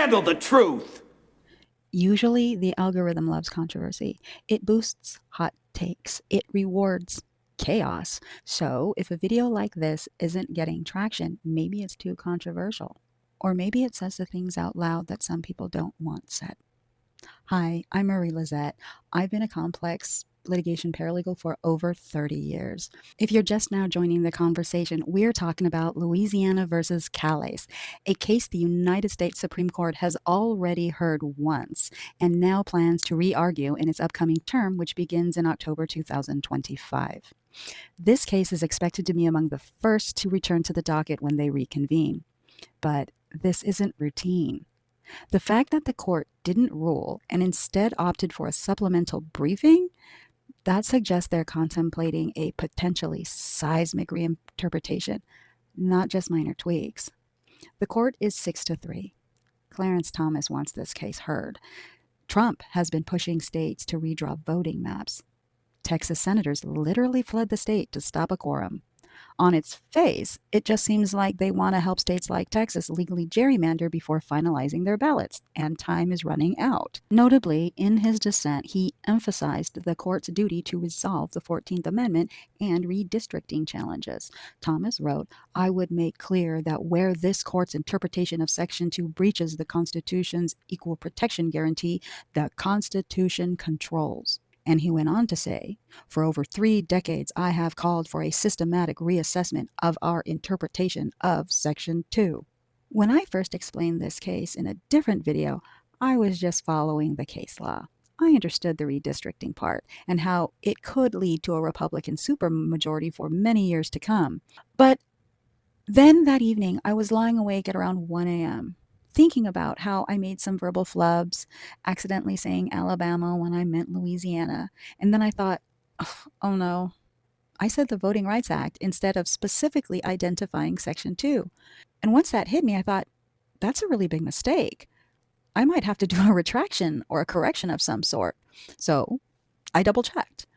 handle the truth. Usually, the algorithm loves controversy. It boosts hot takes. It rewards chaos. So, if a video like this isn't getting traction, maybe it's too controversial. Or maybe it says the things out loud that some people don't want said. Hi, I'm Marie-Lizette. I've been a complex litigation paralegal for over 30 years. If you're just now joining the conversation, we're talking about Louisiana versus Callais, a case the United States Supreme Court has already heard once and now plans to re-argue in its upcoming term, which begins in October 2025. This case is expected to be among the first to return to the docket when they reconvene. But this isn't routine. The fact that the court didn't rule and instead opted for a supplemental briefing, that suggests they're contemplating a potentially seismic reinterpretation, not just minor tweaks. The court is 6-3. Clarence Thomas wants this case heard. Trump has been pushing states to redraw voting maps. Texas senators literally fled the state to stop a quorum. On its face, it just seems like they want to help states like Texas legally gerrymander before finalizing their ballots, and time is running out. Notably, in his dissent, he emphasized the court's duty to resolve the 14th Amendment and redistricting challenges. Thomas wrote, "I would make clear that where this court's interpretation of Section 2 breaches the Constitution's equal protection guarantee, the Constitution controls." And he went on to say, "For over 3 decades, I have called for a systematic reassessment of our interpretation of Section 2. When I first explained this case in a different video, I was just following the case law. I understood the redistricting part and how it could lead to a Republican supermajority for many years to come. But then that evening, I was lying awake at around 1 a.m., thinking about how I made some verbal flubs, accidentally saying Alabama when I meant Louisiana. And then I thought, oh no, I said the Voting Rights Act instead of specifically identifying Section 2. And once that hit me, I thought, that's a really big mistake. I might have to do a retraction or a correction of some sort. So I double checked.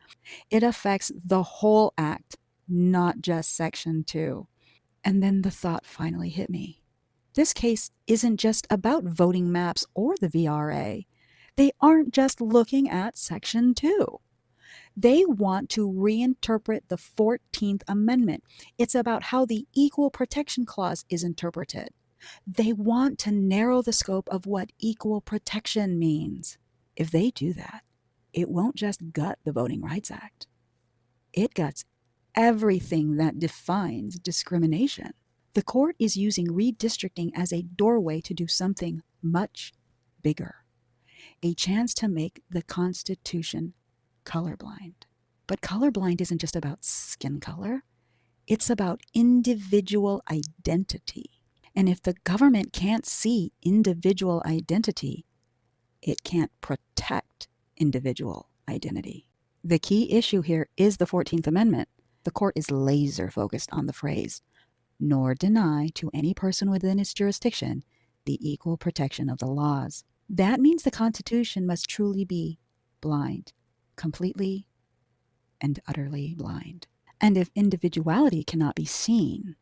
It affects the whole act, not just Section 2. And then the thought finally hit me. This case isn't just about voting maps or the VRA. They aren't just looking at Section 2. They want to reinterpret the 14th Amendment. It's about how the Equal Protection Clause is interpreted. They want to narrow the scope of what equal protection means. If they do that, it won't just gut the Voting Rights Act. It guts everything that defines discrimination. The court is using redistricting as a doorway to do something much bigger, a chance to make the Constitution colorblind. But colorblind isn't just about skin color. It's about individual identity. And if the government can't see individual identity, it can't protect individual identity. The key issue here is the 14th Amendment. The court is laser focused on the phrase, nor deny to any person within its jurisdiction the equal protection of the laws. That means the Constitution must truly be blind, completely and utterly blind. And if individuality cannot be seen,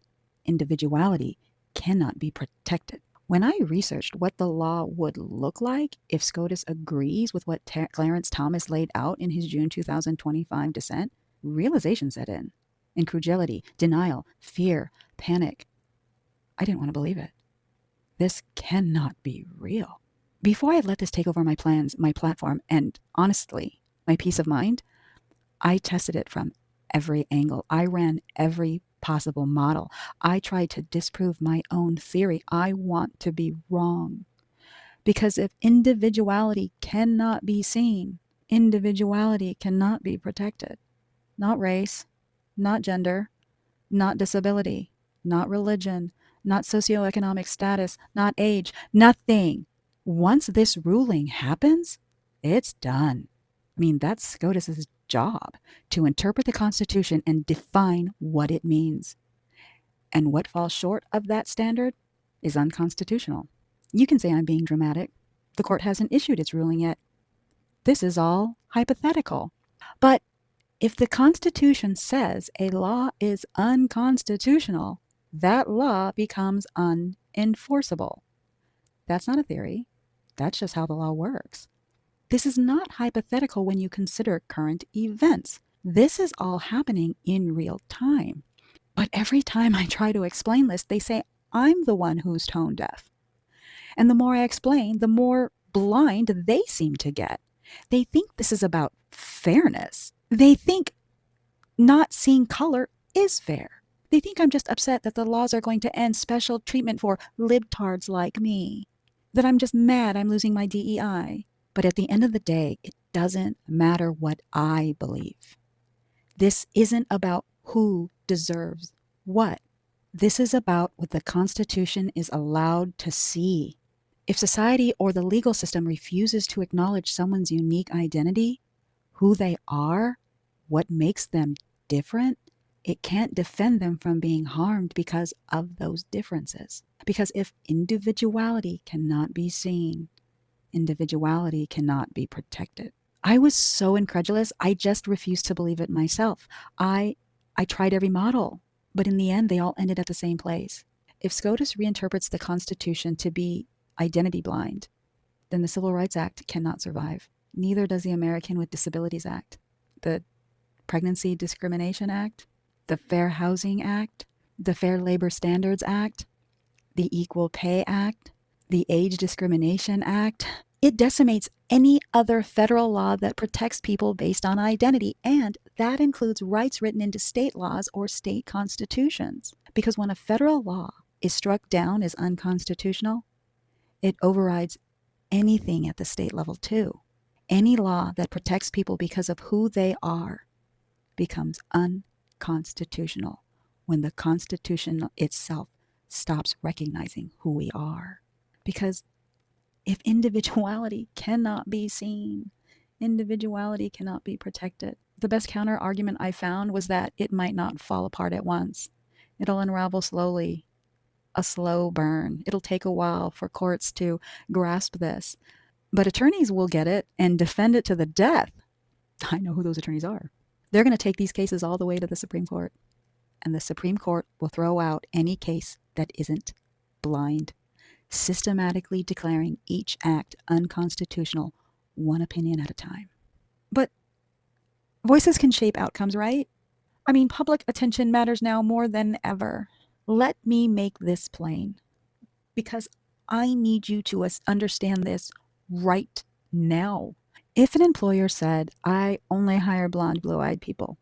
individuality cannot be protected. When I researched what the law would look like if SCOTUS agrees with what Clarence Thomas laid out in his June 2025 dissent, realization set in. Incredulity, denial, fear, panic. I didn't want to believe it. This cannot be real. Before I let this take over my plans, my platform, and honestly, my peace of mind, I tested it from every angle. I ran every possible model. I tried to disprove my own theory. I want to be wrong. Because if individuality cannot be seen, individuality cannot be protected. Not race, not gender, not disability, not religion, not socioeconomic status, not age, nothing. Once this ruling happens, it's done. I mean, that's SCOTUS's job, to interpret the Constitution and define what it means. And what falls short of that standard is unconstitutional. You can say I'm being dramatic. The court hasn't issued its ruling yet. This is all hypothetical. But if the Constitution says a law is unconstitutional, that law becomes unenforceable. That's not a theory. That's just how the law works. This is not hypothetical when you consider current events. This is all happening in real time. But every time I try to explain this, they say I'm the one who's tone deaf. And the more I explain, the more blind they seem to get. They think this is about fairness. They think not seeing color is fair. They think I'm just upset that the laws are going to end special treatment for libtards like me. That I'm just mad I'm losing my DEI. But at the end of the day, it doesn't matter what I believe. This isn't about who deserves what. This is about what the Constitution is allowed to see. If society or the legal system refuses to acknowledge someone's unique identity, who they are, what makes them different, it can't defend them from being harmed because of those differences. Because if individuality cannot be seen, individuality cannot be protected. I was so incredulous, I just refused to believe it myself. I tried every model, but in the end, they all ended at the same place. If SCOTUS reinterprets the Constitution to be identity blind, then the Civil Rights Act cannot survive. Neither does the American with Disabilities Act, the Pregnancy Discrimination Act, the Fair Housing Act, the Fair Labor Standards Act, the Equal Pay Act, the Age Discrimination Act. It decimates any other federal law that protects people based on identity, and that includes rights written into state laws or state constitutions. Because when a federal law is struck down as unconstitutional, it overrides anything at the state level too. Any law that protects people because of who they are becomes unconstitutional when the Constitution itself stops recognizing who we are. Because if individuality cannot be seen, individuality cannot be protected. The best counter argument I found was that it might not fall apart at once. It'll unravel slowly, a slow burn. It'll take a while for courts to grasp this. But attorneys will get it and defend it to the death. I know who those attorneys are. They're going to take these cases all the way to the Supreme Court. And the Supreme Court will throw out any case that isn't blind, systematically declaring each act unconstitutional, one opinion at a time. But voices can shape outcomes, right? I mean, public attention matters now more than ever. Let me make this plain, because I need you to understand this right now. If an employer said, I only hire blonde, blue-eyed people,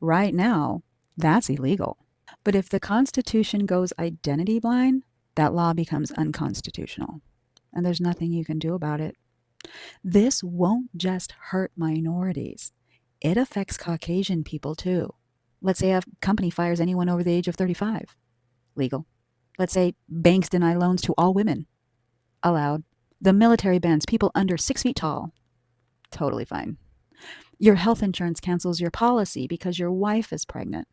right now, that's illegal. But if the Constitution goes identity blind, that law becomes unconstitutional, and there's nothing you can do about it. This won't just hurt minorities. It affects Caucasian people too. Let's say a company fires anyone over the age of 35. Legal. Let's say banks deny loans to all women. Allowed. The military bans people under 6 feet tall. Totally fine. Your health insurance cancels your policy because your wife is pregnant.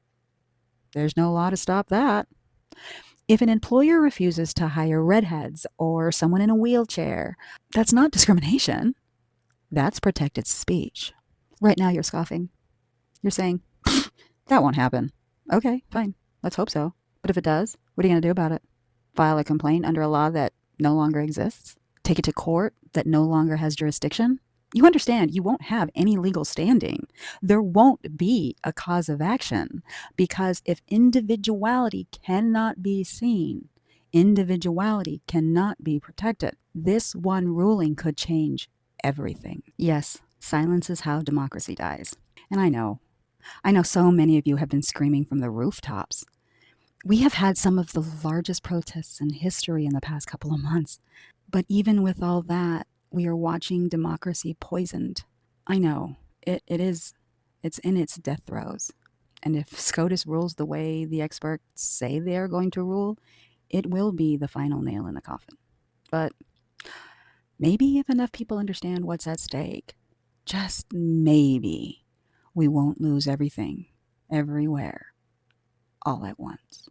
There's no law to stop that. If an employer refuses to hire redheads or someone in a wheelchair, that's not discrimination. That's protected speech. Right now you're scoffing. You're saying, that won't happen. Okay, fine. Let's hope so. But if it does, what are you going to do about it? File a complaint under a law that no longer exists? Take it to court that no longer has jurisdiction? You understand, you won't have any legal standing. There won't be a cause of action, because if individuality cannot be seen, individuality cannot be protected. This one ruling could change everything. Yes, silence is how democracy dies. And I know so many of you have been screaming from the rooftops. We have had some of the largest protests in history in the past couple of months. But even with all that, we are watching democracy poisoned. I know, it's in its death throes. And if SCOTUS rules the way the experts say they are going to rule, it will be the final nail in the coffin. But maybe if enough people understand what's at stake, just maybe, we won't lose everything, everywhere, all at once.